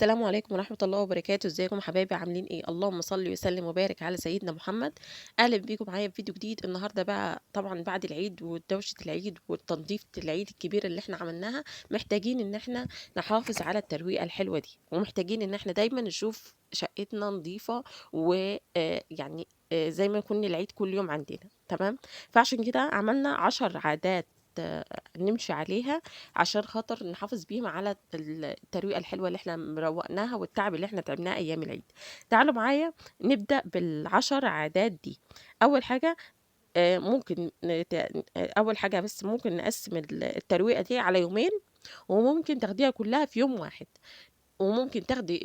السلام عليكم ورحمة الله وبركاته، ازيكم حبايبي عاملين ايه؟ اللهم صل وسلم وبارك على سيدنا محمد. اهلا بيكم معايا في فيديو جديد النهارده بقى، طبعا بعد العيد ودوشة العيد والتنظيف العيد الكبير اللي احنا عملناها، محتاجين ان احنا نحافظ على الترويقة الحلوة دي، ومحتاجين ان احنا دايما نشوف شقتنا نظيفة ويعني زي ما يكون العيد كل يوم عندنا. تمام. فعشان كده عملنا 10 عادات نمشي عليها عشان خاطر نحافظ بيهم على الترويقة الحلوة اللي احنا مروقناها والتعب اللي احنا تعبناه أيام العيد. تعالوا معايا نبدأ بال10 عادات دي. أول حاجة ممكن أول حاجة بس ممكن نقسم الترويقة دي على يومين، وممكن تاخديها كلها في يوم واحد، وممكن تاخدي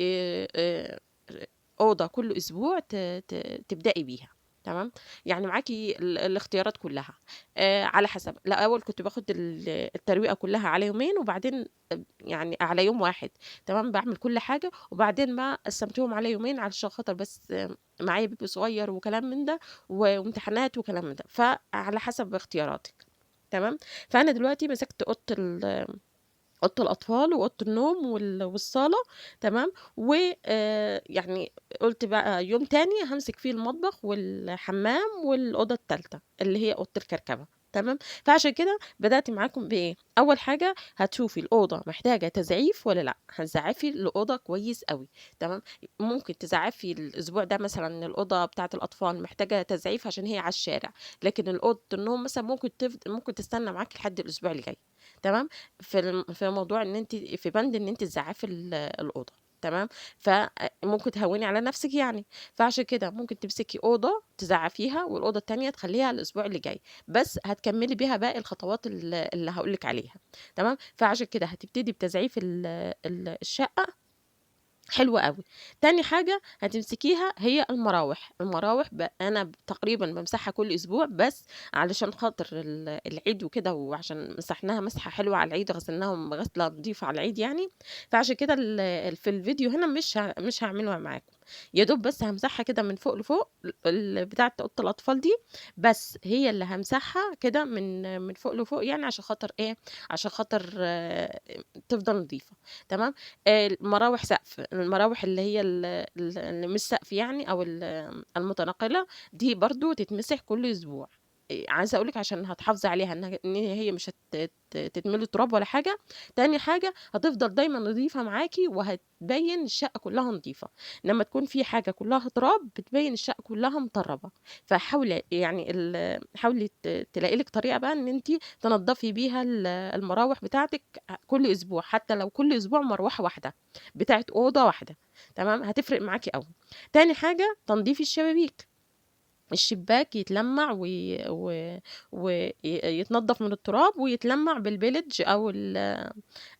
أوضة كل أسبوع تبدأي بيها. تمام. يعني معاكي الاختيارات كلها على حسب. الأول كنت باخد الترويقة كلها على يومين، وبعدين يعني على يوم واحد. تمام. بعمل كل حاجة وبعدين ما قسمتهم على يومين علشان خاطر بس معايا بيبي صغير وكلام من ده وامتحانات وكلام من ده، فعلى حسب اختياراتك. تمام. فأنا دلوقتي مسكت أوضة الأطفال وأوضة النوم والصالة. تمام. ويعني قلت بقى يوم تاني همسك فيه المطبخ والحمام والأوضة التالتة اللي هي أوضة الكركبة. تمام. فعشان كده بدأت معاكم بإيه؟ أول حاجة هتشوفي الأوضة محتاجة تزعيف ولا لأ، هتزعفي الأوضة كويس قوي. تمام. ممكن تزعفي الأسبوع ده مثلا الأوضة بتاعة الأطفال محتاجة تزعيف عشان هي على الشارع، لكن الأوضة النوم مثلا ممكن تستنى معاكي لحد الأسبوع اللي جاي. تمام. في موضوع إن أنتِ في بند إن أنتِ تزعّفي الأوضة. تمام. فممكن تهوّني على نفسِك يعني. فعشان كده ممكن تمسكي أوضة تزعّفيها والأوضة التانية تخلّيها الأسبوع اللي جاي، بس هتكمّلي بيها باقي الخطوات اللي هاقول لِك عليها. تمام. فعشان كده هتبتدي بتزعيف الشقة. حلو أوي. تاني حاجة هتمسكيها هي المراوح. المراوح أنا تقريبًا بامسحها كل أسبوع، بس علشان خاطر العيد وكده، وعشان مسحناها مسحة حلوة على العيد، غسلناهم غسلة نضيفة على العيد يعني. فعشان كده في الفيديو هنا مش هاعملها معاكم، يا دوب بس هامسحها كده من فوق لفوق بتاعة أوضة الأطفال دي، بس هي اللي هامسحها كده من فوق لفوق يعني عشان خاطر إيه، عشان خاطر تفضل نضيفة. تمام. المراوح سقف، المراوح اللي هي اللي مش سقف يعني أو المتنقلة، دي برضه تتمسح كل أسبوع. عايزة أقول لِك عشان هتحافظي عليها إن هي مش تتملي تراب ولا حاجة. تاني حاجة هتفضل دايمًا نضيفة معاكِ وهتبين الشقة كلها نضيفة. لمّا تكون في حاجة كلها تراب بتبين الشقة كلها مطربة. فحاولي يعني حاولي تلاقي لِك طريقة بقى إن أنتِ تنضفي بيها المراوح بتاعتِك كل أسبوع، حتى لو كل أسبوع مروحة واحدة بتاعة أوضة واحدة. تمام. هتفرق معاكِ أوي. تاني حاجة تنضيف الشبابيك. الشباك يتلمّع يتنضّف من التراب ويتلمّع بالبيليدج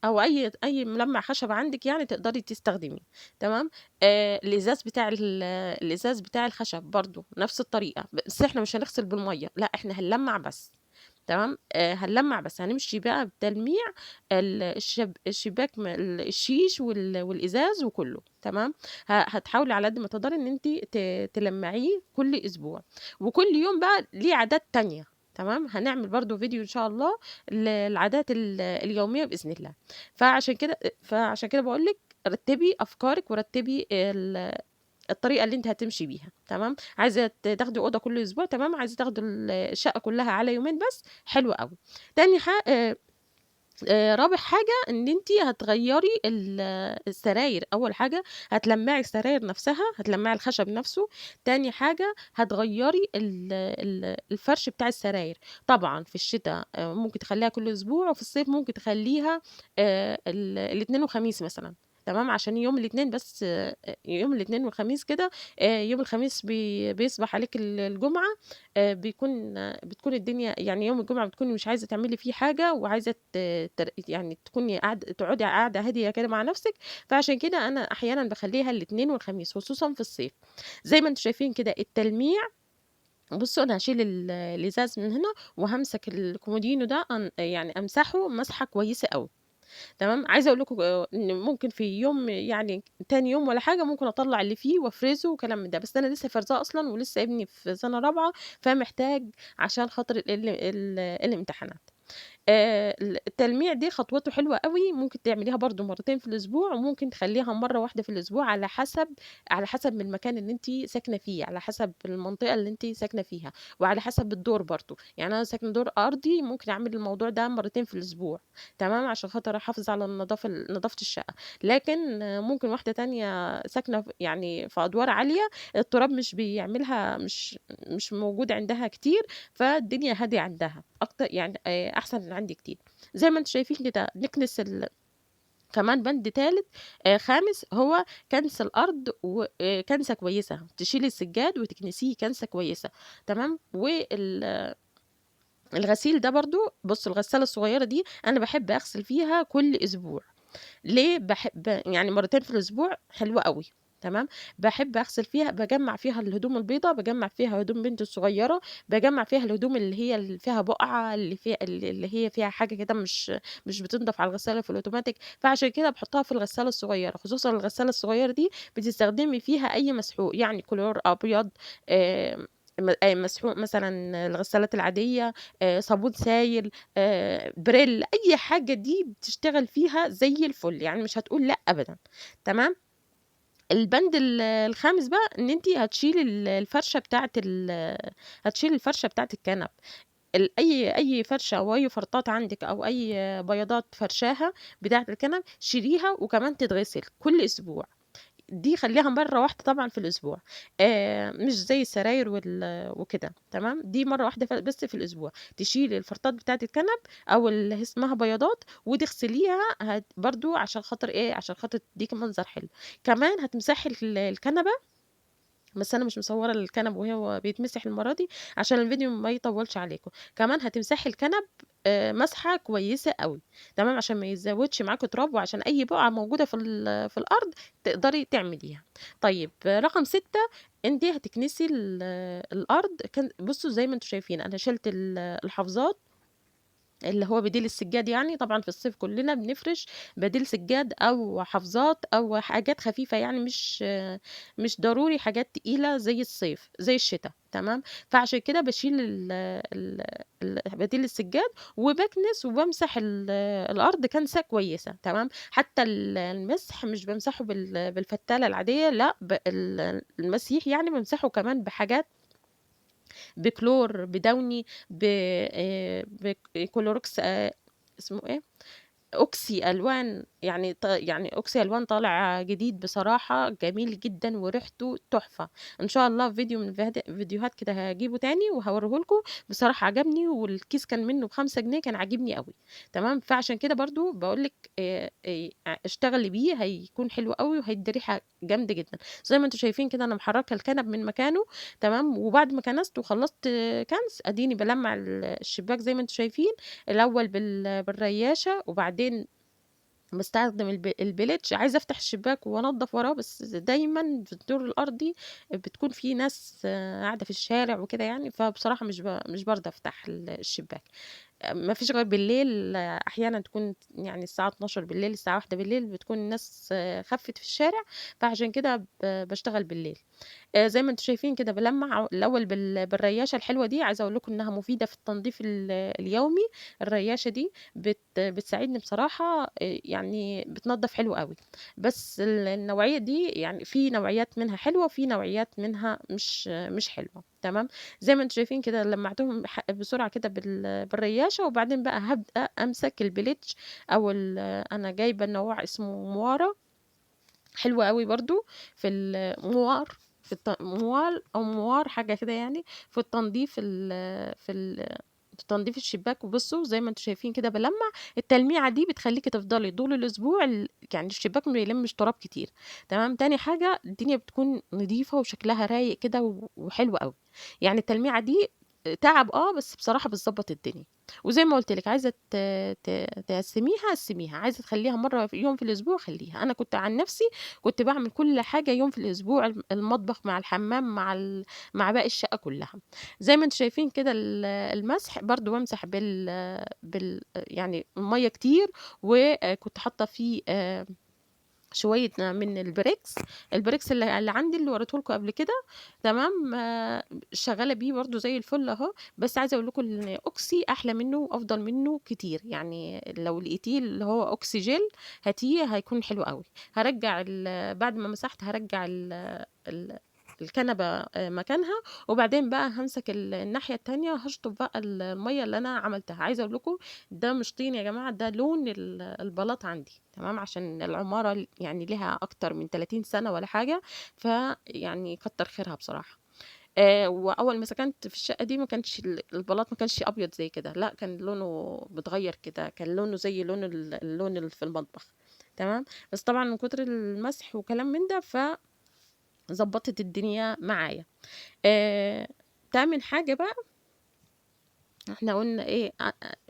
أو أي ملمّع خشب عندِك يعني تقدري تستخدميه. تمام. الإزاز بتاع الخشب برضه نفس الطريقة، بس إحنا مش هنغسل بالمَيّة، لأ إحنا هنلمّع بس. تمام. هنلمّع بس، هنمشي بقى بتلميع الشباك الشيش والإزاز وكُلّه. تمام. هتحاولي على قد ما تقدري إن أنتِ تلمّعيه كل أسبوع، وكل يوم بقى ليه عادات تانية. تمام. هنعمل برضه فيديو إن شاء الله العادات اليومية بإذن الله. فعشان كده باقول لِك رتّبي أفكارِك ورتّبي الطريقة اللي أنتِ هتمشي بيها. تمام. عايزة تاخدي أوضة كل أسبوع، تمام. عايزة تاخدي الشقة كلها على يومين بس، حلو أوي. تاني ح رابع حاجة إن أنتِ هتغيّري السراير. أول حاجة هتلمّعي السراير نفسها، هتلمّعي الخشب نفسه. تاني حاجة هتغيّري الفرش بتاع السراير. طبعًا في الشتا ممكن تخلّيها كل أسبوع، وفي الصيف ممكن تخلّيها الإتنين وخميس مثلًا. تمام. عشان يوم الإتنين بس، يوم الإتنين والخميس كده. يوم الخميس بيصبح عليكِ الجمعة. بتكون الدنيا يعني يوم الجمعة بتكوني مش عايزة تعملي فيه حاجة، وعايزة يعني تكوني تقعدي قعدة هادية كده مع نفسِك. فعشان كده أنا أحيانًا باخلّيها الإتنين والخميس خصوصًا في الصيف. زي ما أنتم شايفين كده التلميع. بُصّوا أنا هاشيل الإزاز من هنا، وهامسك الكومودينو ده يعني أمسحه مسحة كويسة أوي. تمام. عايزة أقول لكم إن ممكن في يوم يعني تاني يوم والّا حاجة ممكن أطلّع اللي فيه وأفرزه وكلام من ده، بس أنا لسه فارزاه أصلًا ولسه ابني في سنة رابعة، فمحتاج عشان خاطر الامتحانات. التلميع دي خطوته حلوة أوي، ممكن تعمليها برضه مرتين في الأسبوع، وممكن تخلّيها مرة واحدة في الأسبوع على حسب من المكان اللي أنتِ ساكنة فيه، على حسب المنطقة اللي أنتِ ساكنة فيها، وعلى حسب الدور برضه. يعني أنا ساكنة دور أرضي، ممكن أعمل الموضوع ده مرتين في الأسبوع، تمام، عشان خاطر أحافظ على نضافة الشقة. لكن ممكن واحدة تانية ساكنة يعني في أدوار عالية، التراب مش موجود عندها كتير، فالدنيا هادية عندها أكتر، يعني أحسن من عندي كتير. زي ما أنتم شايفين كده نكنس كمان بند تالت خامس، هو كنس الأرض، وكنسة كويسة، تشيلي السجاد وتكنسيه كنسة كويسة، تمام. الغسيل ده برضو، بص، الغسالة الصغيرة دي أنا بحب أغسل فيها كل أسبوع. ليه؟ باحب يعني مرتين في الأسبوع حلوة أوي، تمام. باحب أغسل فيها، باجمّع فيها الهدوم البيضا، باجمّع فيها هدوم بنتي الصغيرة، باجمّع فيها الهدوم اللي فيها بُقعة، اللي هي فيها حاجة كده مش بتنضف على الغسالة في الأوتوماتيك، فعشان كده باحطها في الغسالة الصغيرة، خصوصًا الغسالة الصغيرة دي بتستخدمي فيها أي مسحوق، يعني كلور أبيض، مسحوق مثلًا الغسالات العادية، صابون سايل، بريل، أي حاجة دي بتشتغل فيها زي الفل، يعني مش هتقول لأ أبدًا، تمام. البند الخامس بقى، إن أنتِ هتشيلي هتشيلي الفرشة بتاعة الكنب. أي فرشة أو أي فرطات عندِك أو أي بياضات فرشاها بتاعة الكنب، شيليها وكمان تتغسل كل أسبوع. دي خلّيها مرّة واحدة طبعًا في الأسبوع، مش زي السراير وكده، تمام. دي مرّة واحدة بس في الأسبوع، تشيلي الفرطات بتاعة الكنب أو اللي هي اسمها بياضات، وتغسليها برضه عشان خاطر إيه، عشان خاطر تدّيكِ منظر حلو. كمان هتمسحي الكنبة، بس أنا مش مصوّرة الكنب وهو بيتمسح المرّة دي عشان الفيديو ما يطوّلش عليكم. كمان هتمسحي الكنب مسحة كويسة أوي، تمام، عشان ما يزوّدش معاكِ تراب، وعشان أي بُقعة موجودة في الأرض تقدري تعمليها. طيب رقم 6، أنتِ هتكنسي الأرض. بُصّوا زي ما أنتم شايفين أنا شِلت الحافظات، اللي هو بديل السجاد يعني. طبعًا في الصيف كلّنا بنفرش بديل سجاد أو حافظات أو حاجات خفيفة، يعني مش ضروري حاجات تقيلة زي الصيف، زي الشتا، تمام. فعشان كده باشيل بديل السجاد، وباكنس وبامسح الأرض كنسة كويسة، تمام. حتى المسح مش بامسحه بالفتالة العادية، لأ، المسيح يعني بامسحه كمان بحاجات، بكلور، بداوني، بكلوركس، اسمه إيه؟ أوكسي ألوان، يعني أوكسي ألوان طالع جديد بصراحة، جميل جدًا وريحته تحفة. إن شاء الله في فيديو من فيديوهات كده هاجيبه تاني وهاوريه لكم، بصراحة عجبني، والكيس كان منه ب5 جنيه، كان عاجبني أوي، تمام. فعشان كده برضه باقول لِك اشتغلي بيه، هيكون حلو أوي وهيدّي ريحة جامدة جدًا. زي ما أنتم شايفين كده أنا محرّكة الكنب من مكانه، تمام. وبعد ما كنست وخلّصت كنس، أديني بالمّع الشباك زي ما أنتم شايفين، الأول بالرياشة، وبعدين باستخدم البليتش. عايزة أفتح الشباك وأنضّف وراه، بس دايمًا في الدور الأرضي بتكون في ناس قاعدة في الشارع وكده يعني، فبصراحة مش بارضى أفتح الشباك. ما فيش غير بالليل، أحيانًا تكون يعني الساعة 00:00 الساعة 01:00 بتكون الناس خَفِّت في الشارع، فعشان كده باشتغل بالليل. زي ما أنتم شايفين كده بالمّع الأول بالرياشة الحلوة دي. عايزة أقول لكم إنها مفيدة في التنضيف اليومي. الرياشة دي بتساعدني بصراحة، يعني بتنضّف حلو أوي. بس النوعية دي يعني في نوعيات منها حلوة، وفي نوعيات منها مش حلوة، تمام. زي ما أنتم شايفين كده لمّعتهم بسرعة كده بالرياشة، وبعدين بقى هابدأ أمسك البليتش أو أنا جايبة نوع اسمه موارا، حلو أوي برضه في الموار، موال أو موار حاجة كده يعني، في التنضيف في تنضيف الشباك. وبصوا زي ما أنتم شايفين كده بالمّع، التلميعة دي بتخلّيكِ تفضلي طول الأسبوع، يعني الشباك ما يلمش تراب كتير، تمام. تاني حاجة الدنيا بتكون نضيفة وشكلها رايق كده وحلو أوي. يعني التلميعة دي تعب، بس بصراحة بتضبّط الدنيا. وزي ما قُلت لِك، عايزة تقسّميها قسّميها، عايزة تخلّيها مرّة يوم في الأسبوع خلّيها. أنا كنت عن نفسي كنت باعمل كل حاجة يوم في الأسبوع، المطبخ مع الحمام مع باقي الشقة كلّها. زي ما أنتم شايفين كده المسح برضه بامسح يعني مَيّة كتير، وكنت حاطة فيه شوية من البريكس، البريكس اللي عندي اللي وريته لكم قبل كده، تمام. شغالة بيه برضه زي الفل أهو. بس عايزة أقول لكم إن أوكسي أحلى منه وأفضل منه كتير، يعني لو لقيتيه اللي هو أوكسي جل هاتيه هيكون حلو قوي. هرجع بعد ما مسحت هرجع ال الكنبة مكانها، وبعدين بقى همسك الناحية التانية هشطف بقى المية اللي أنا عملتها. عايزة أقول لكم ده مش طين يا جماعة، ده لون البلاط عندي، تمام، عشان العمارة يعني ليها أكتر من 30 سنة ولا حاجة، فيعني كتر خيرها بصراحة. وأول ما سكنت في الشقة دي ما كانش البلاط ما كانش أبيض زي كده، لا كان لونه متغير كده، كان لونه زي لون اللون اللي في المطبخ، تمام. بس طبعا من كتر المسح وكلام من ده فظبطت الدنيا معايا. آه، تامن حاجة بقى، إحنا قُلنا إيه،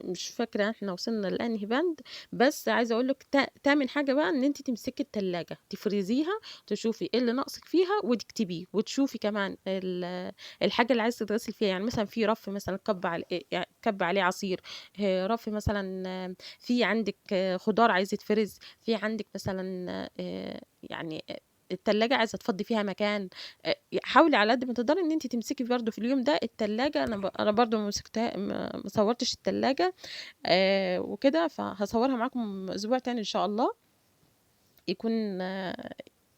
مش فاكرة إحنا وصلنا لأنهي بند. بس عايزة أقول لِك تامن حاجة بقى إن أنتِ تمسكي التلاجة، تفرزيها، تشوفي إيه اللي ناقصِك فيها وتكتبيه، وتشوفي كمان الحاجة اللي عايزة تتغسل فيها. يعني مثلًا في رف مثلًا كَب عليه عصير، رف مثلًا في عندِك خضار عايز يتفرز، في عندِك مثلًا يعني التلاجة عايزة تفضّي فيها مكان. حاولي على قد ما تقدري إن أنتِ تمسكي برضه في اليوم ده التلاجة. أنا برضه ما صوّرتش التلاجة وكده، فهاصوّرها معاكم أسبوع تاني إن شاء الله، يكون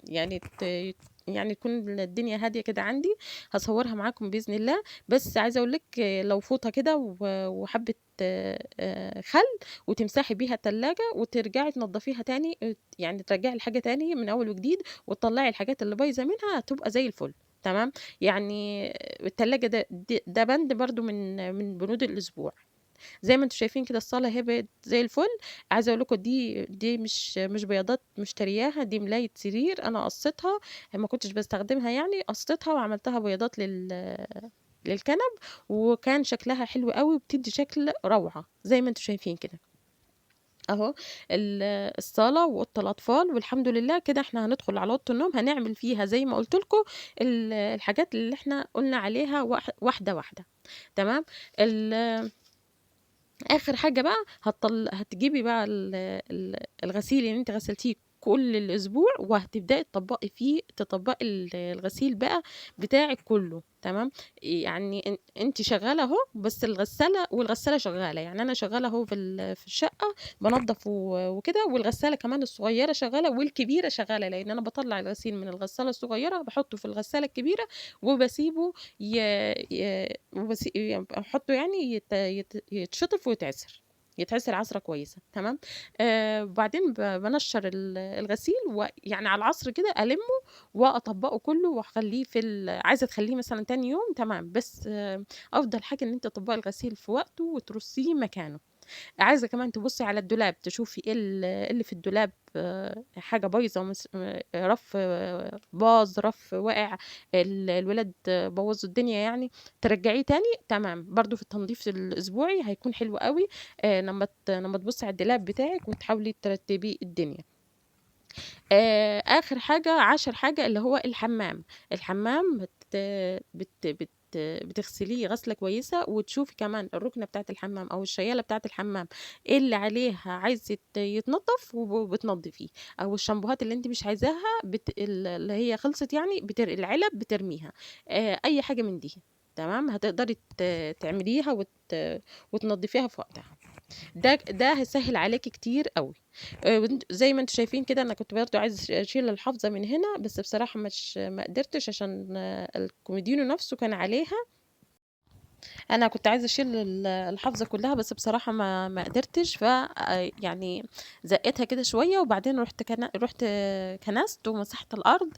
يعني يعني تكون الدنيا هادية كده عندي، هاصوّرها معاكم بإذن الله. بس عايزة أقول لِك لو فوطة كده وحبّة خَل وتمسحي بيها التلاجة وترجعي تنضّفيها تاني، يعني ترجّعي الحاجة تاني من أول وجديد وتطلّعي الحاجات اللي بايظة منها هتبقى زي الفل، تمام. يعني التلاجة ده بند برضه من بنود الأسبوع. زي ما أنتم شايفين كده الصالة أهي بقت زي الفل. عايزة أقول لكم دي مش بياضات مشترياها، دي ملاية سرير أنا قصيتها، ما كنتش باستخدمها يعني، قصيتها وعملتها بياضات للكنب، وكان شكلها حلو أوي وبتدّي شكل روعة زي ما أنتم شايفين كده. أهو ال الصالة وأوضة الأطفال، والحمد لله كده إحنا هندخل على أوضة النوم هنعمل فيها زي ما قُلت لكم الحاجات اللي إحنا قُلنا عليها واحدة، واحدة، تمام. ال آخر حاجة بقى هتجيبي بقى الغسيل اللي أنتِ غسلتيه كل الأسبوع، وهتبدئي تطبّقي الغسيل بقى بتاعِك كلّه، تمام. يعني أنتِ شغّالة أهو، بس والغسالة شغّالة، يعني أنا شغّالة أهو في الشقة بانضّف وكده، والغسالة كمان الصغيّرة شغّالة والكبيرة شغّالة، لإن أنا باطلّع الغسيل من الغسالة الصغيّرة باحطّه في الغسالة الكبيرة وباسيبه ي ي باحطّه يعني يتشطف ويتعصر، يتعصر عصرة كويسة، تمام. وبعدين بانشّر الغسيل ويعني على العصر كده ألِمّه وأطبّقه كلّه وأخلّيه عايزة تخلّيه مثلًا تاني يوم تمام، بس أفضل حاجة إن أنتِ تطبّقي الغسيل في وقته وترصيه مكانه. عايزة كمان تبُصّي على الدولاب، تشوفي إيه اللي في الدولاب، حاجة بايظة رف باظ، رف وقع، الولاد بوّظوا الدنيا يعني، ترجّعيه تاني تمام. برضه في التنضيف الأسبوعي هيكون حلو أوي لمّا تبُصّي على الدولاب بتاعِك وتحاولي ترتّبي الدنيا. آخر حاجة، 10 حاجة اللي هو الحمّام. الحمّام بتغسليه غسلة كويسة، وتشوفي كمان الرُكنة بتاعة الحمّام أو الشيّالة بتاعة الحمّام إيه اللي عليها عايز يتنضّف بتنضّفيه، أو الشامبوهات اللي أنتِ مش عايزاها اللي هي خلصت يعني العلب بترميها. أي حاجة من دي، تمام، هتقدري تعمليها وتنضّفيها في وقتها. ده هيسهّل عليكِ كتير أوي. زي ما أنتم شايفين كده أنا كنت برضه عايزة أشيل الحافظة من هنا، بس بصراحة ما قدرتش عشان الكوميدينو نَفْسه كان عليها. أنا كنت عايزة أشيل الحافظة كلّها، بس بصراحة ما قدرتش، يعني زقّيتها كده شوية وبعدين رُحت كنست ومسحت الأرض.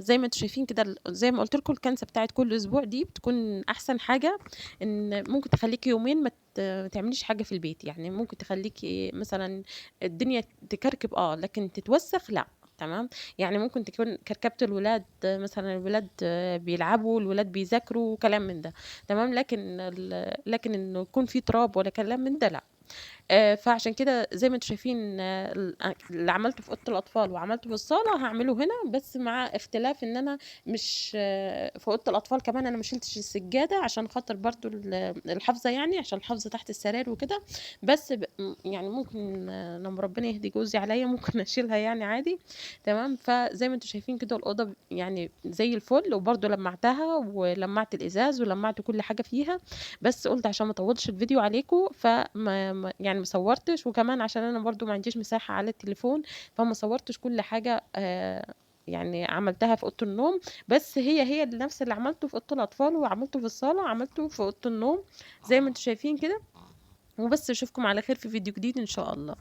زي ما أنتم شايفين كده زي ما قُلت لكم الكنسة بتاعة كل أسبوع دي بتكون أحسن حاجة، إن ممكن تخلّيكِ يومين ما تعمليش حاجة في البيت، يعني ممكن تخلّيكِ مثلًا الدنيا تكركب لكن تتوسخ لأ، تمام. يعني ممكن تكون كركبة الولاد مثلًا الولاد بيلعبوا، الولاد بيذاكروا، كلام من ده. تمام، لكن إنه يكون في تراب ولا كلام من ده لأ. فعشان كده زي ما أنتم شايفين اللي عملته في أوضة الأطفال وعملته في الصالة هاعمله هنا، بس مع اختلاف إن أنا مش في أوضة الأطفال كمان أنا ما شِلتش السجادة عشان خاطر برضه الحافظة يعني، عشان الحافظة تحت السراير وكده، بس يعني ممكن لمّا ربنا يهدي جوزي عليَّ ممكن أشيلها يعني عادي، تمام. فزي ما أنتم شايفين كده الأوضة يعني زي الفل، وبرضه لمّعتها ولمّعت الإزاز ولمّعت كل حاجة فيها، بس قُلت عشان ما أطوّلش الفيديو عليكم يعني ما صوّرتش، وكمان عشان أنا برضه ما عنديش مساحة على التليفون، فما صوّرتش كل حاجة يعني عملتها في أوضة النوم، بس هي نفس اللي عملته في أوضة الأطفال وعملته في الصالة، عملته في أوضة النوم زي ما أنتم شايفين كده، وبس. أشوفكم على خير في فيديو جديد إن شاء الله.